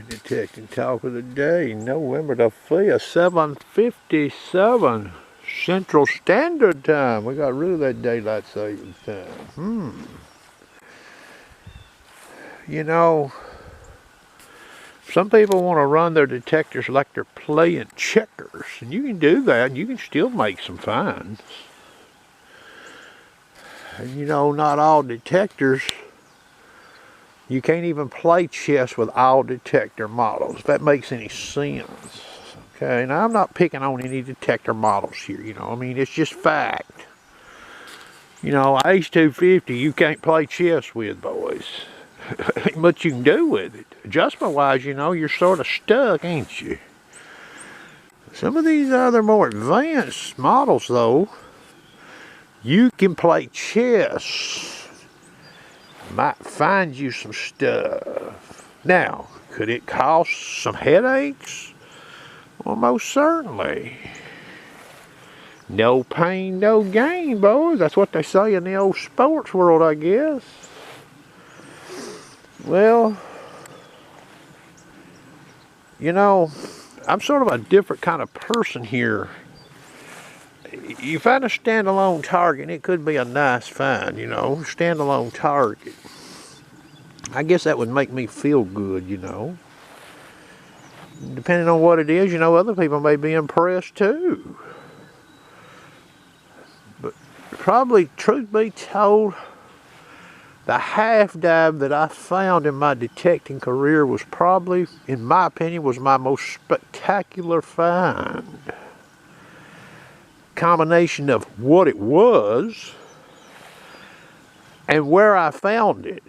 Detecting talk of the day, November the 5th, 7:57 Central Standard Time. We got rid of that daylight savings time. You know, some people want to run their detectors like they're playing checkers, and you can do that, and you can still make some finds. And you know, not all detectors, you can't even play chess with all detector models, if that makes any sense. Okay, now I'm not picking on any detector models here, you know, I mean, it's just fact. You know, Ace 250, you can't play chess with, boys. Ain't much you can do with it. Adjustment-wise, you know, you're sort of stuck, ain't you? Some of these other more advanced models, though, you can play chess. Might find you some stuff. Now, could it cause some headaches? Well, most certainly. No pain, no gain, boys. That's what they say in the old sports world, I guess. Well, you know, I'm sort of a different kind of person here. You find a standalone target, and it could be a nice find, you know, standalone target. I guess that would make me feel good, you know. Depending on what it is, you know, other people may be impressed too. But probably, truth be told, the half dive that I found in my detecting career was probably, in my opinion, was my most spectacular find. Combination of what it was and where I found it.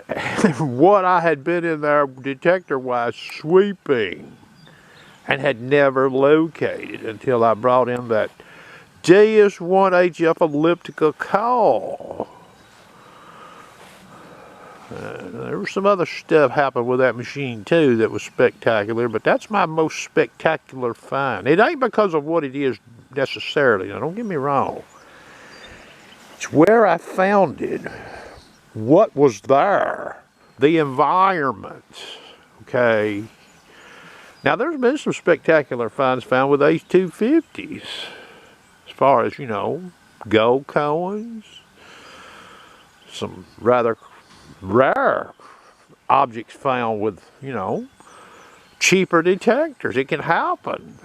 And what I had been in there detector-wise sweeping and had never located until I brought in that DS1HF elliptical call. There was some other stuff happened with that machine too that was spectacular, but that's my most spectacular find. It ain't because of what it is necessarily, now don't get me wrong. It's where I found it, what was there, the environment, okay? Now there's been some spectacular finds found with Ace 250s, as far as, you know, gold coins, some rather rare objects found with, you know, cheaper detectors. It can happen.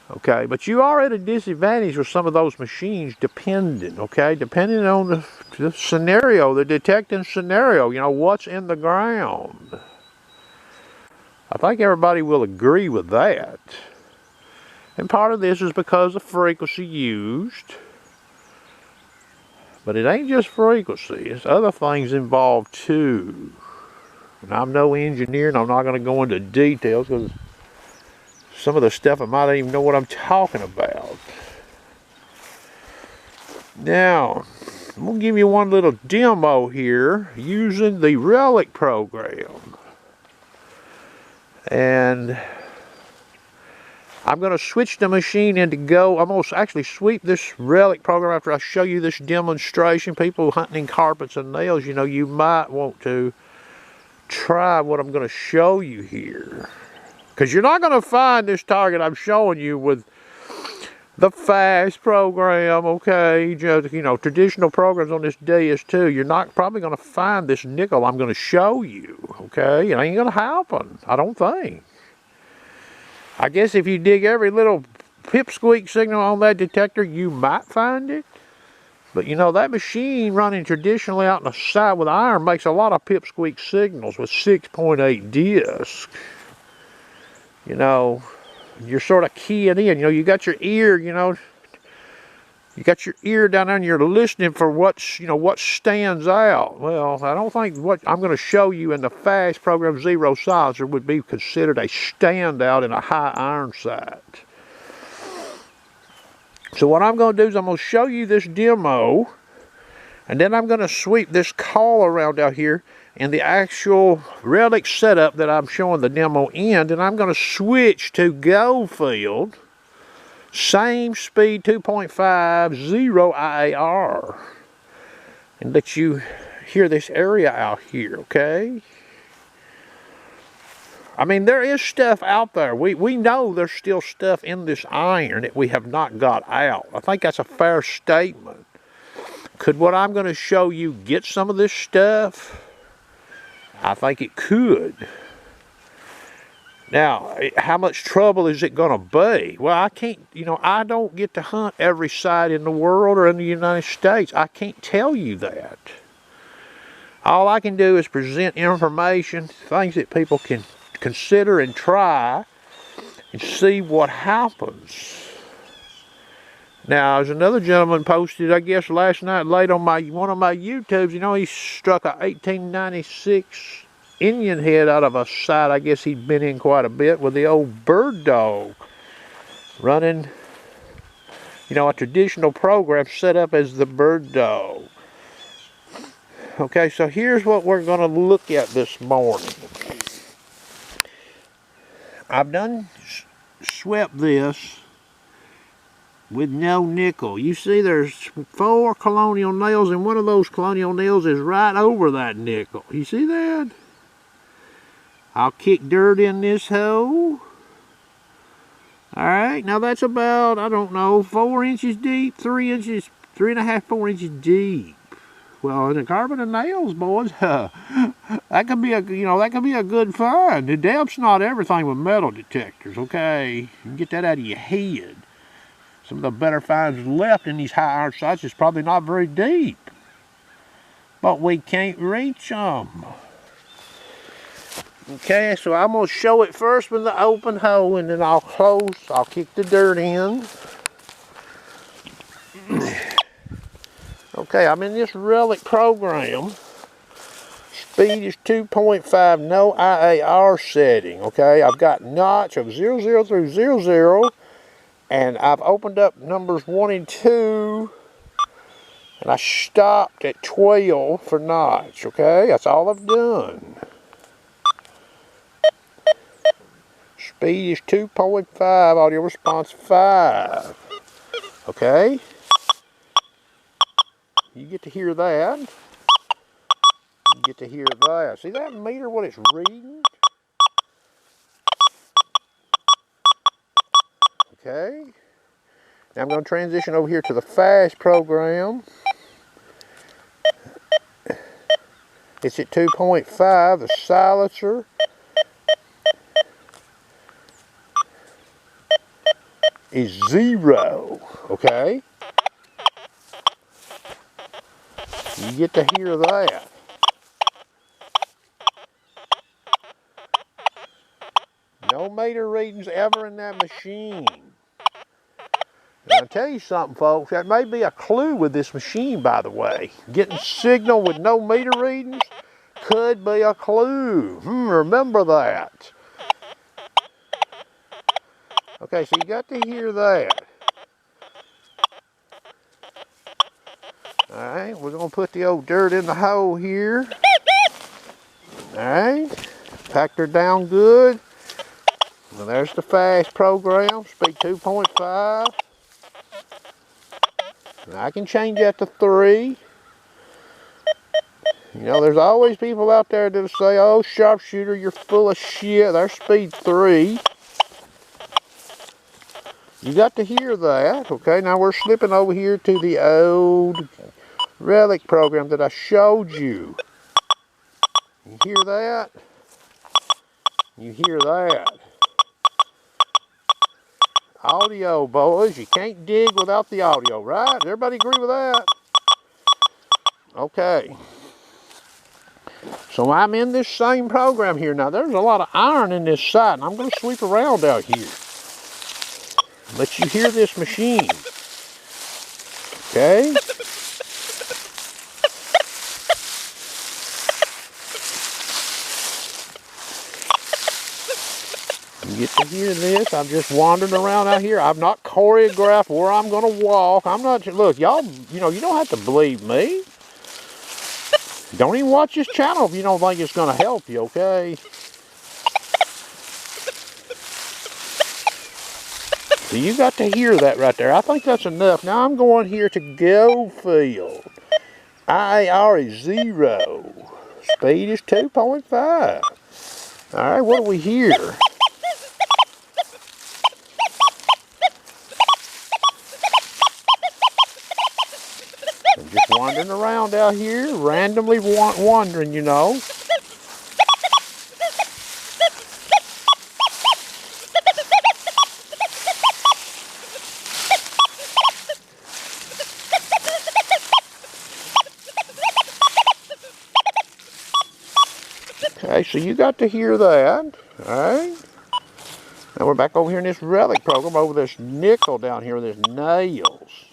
Okay, but you are at a disadvantage with some of those machines depending, okay? Depending on the scenario, the detecting scenario, you know, what's in the ground. I think everybody will agree with that. And part of this is because of frequency used. But it ain't just frequency, it's other things involved too. And I'm no engineer, and I'm not going to go into details because some of the stuff I might not even know what I'm talking about. Now, I'm going to give you one little demo here using the Relic program. And I'm going to switch the machine into Go. I'm going to actually sweep this Relic program after I show you this demonstration. People hunting in carpets and nails, you know, you might want to try what I'm going to show you here. Because you're not going to find this target I'm showing you with the fast program, okay? Just, you know, traditional programs on this DS2. You're not probably going to find this nickel I'm going to show you, okay? It ain't going to happen, I don't think. I guess if you dig every little pipsqueak signal on that detector, you might find it. But you know, that machine running traditionally out in the side with iron makes a lot of pipsqueak signals with 6.8 discs. You know, you're sort of keying in. You know, you got your ear, you know, you got your ear down there and you're listening for what's, you know, what stands out. Well, I don't think what I'm going to show you in the fast program Zero Silencer would be considered a standout in a high iron sight. So what I'm going to do is I'm going to show you this demo, and then I'm going to sweep this call around out here in the actual Relic setup that I'm showing the demo in, and I'm going to switch to Go field, same speed 2.5, 0 IAR, and let you hear this area out here, okay? I mean, there is stuff out there. We know there's still stuff in this iron that we have not got out. I think that's a fair statement. Could what I'm going to show you get some of this stuff? I think it could. Now, how much trouble is it going to be? Well, I can't, I don't get to hunt every site in the world or in the United States. I can't tell you that. All I can do is present information, things that people can consider and try and see what happens. Now, as another gentleman posted, I guess last night late on one of my YouTubes, he struck a 1896 Indian head out of a site I guess he'd been in quite a bit with the old bird dog running, a traditional program set up as the bird dog. Okay, so here's what we're going to look at this morning. I've done swept this with no nickel. You see there's 4 colonial nails, and one of those colonial nails is right over that nickel. You see that? I'll kick dirt in this hole. Alright, now that's about, I don't know, 4 inches deep, 3 inches, 3.5, 4 inches deep. Well, in the carbon and nails, boys, that could be a good find. The depth's not everything with metal detectors, okay? You can get that out of your head. Some of the better finds left in these high iron sites is probably not very deep. But we can't reach them. Okay, so I'm going to show it first with the open hole, and then I'll kick the dirt in. Okay, I'm in this Relic program. Speed is 2.5, no IAR setting, okay? I've got notch of 00 through 00, and I've opened up numbers 1 and 2, and I stopped at 12 for notch, okay? That's all I've done. Speed is 2.5, audio response 5, okay? You get to hear that. You get to hear that. See that meter, what it's reading? Okay. Now I'm going to transition over here to the fast program. It's at 2.5. The silencer is 0. Okay. You get to hear that. No meter readings ever in that machine. Now, I'll tell you something, folks. That may be a clue with this machine, by the way. Getting signal with no meter readings could be a clue. Remember that. Okay, so you got to hear that. Alright, we're going to put the old dirt in the hole here. Alright, packed her down good. Well, there's the fast program, speed 2.5. I can change that to 3. There's always people out there that say, oh, sharpshooter, you're full of shit. There's speed 3. You got to hear that. Okay, now we're slipping over here to the old Relic program that I showed you. You hear that? You hear that? Audio, boys. You can't dig without the audio, right? Everybody agree with that? Okay. So I'm in this same program here. Now, there's a lot of iron in this site, and I'm going to sweep around out here. Let you hear this machine. Okay? You get to hear this. I'm just wandering around out here. I've not choreographed where I'm going to walk. I'm not, look, y'all, you don't have to believe me. Don't even watch this channel if you don't think it's going to help you, okay? So you got to hear that right there. I think that's enough. Now I'm going here to go field. IAR is 0. Speed is 2.5. All right, what do we hear? I'm just wandering around out here, randomly wandering, you know. Okay, so you got to hear that. All right. Now we're back over here in this Relic program, over this nickel down here with this nails.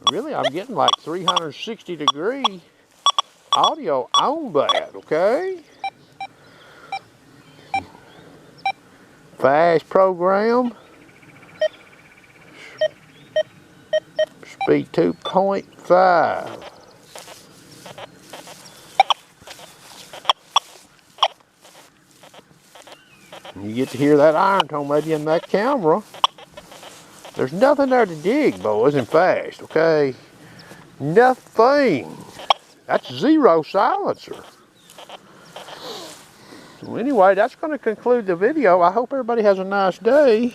Really, I'm getting like 360-degree audio on that, okay? Fast program. Speed 2.5. You get to hear that iron tone maybe in that camera. There's nothing there to dig, boys, and fast, okay? Nothing. That's zero silencer. So anyway, that's going to conclude the video. I hope everybody has a nice day.